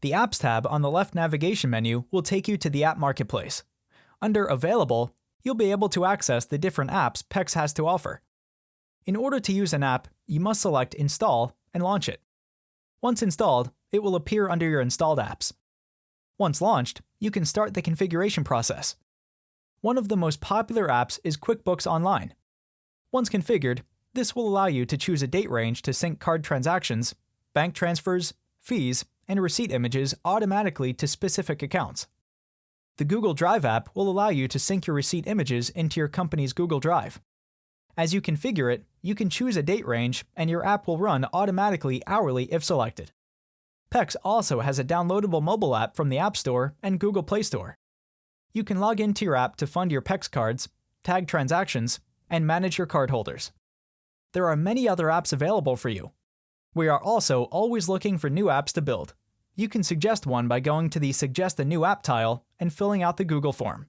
The Apps tab on the left navigation menu will take you to the App Marketplace. Under Available, you'll be able to access the different apps PEX has to offer. In order to use an app, you must select Install and launch it. Once installed, it will appear under your installed apps. Once launched, you can start the configuration process. One of the most popular apps is QuickBooks Online. Once configured, this will allow you to choose a date range to sync card transactions, bank transfers, fees, and receipt images automatically to specific accounts. The Google Drive app will allow you to sync your receipt images into your company's Google Drive. As you configure it, you can choose a date range and your app will run automatically hourly if selected. PEX also has a downloadable mobile app from the App Store and Google Play Store. You can log into your app to fund your PEX cards, tag transactions, and manage your cardholders. There are many other apps available for you. We are also always looking for new apps to build. You can suggest one by going to the Suggest a New App tile and filling out the Google form.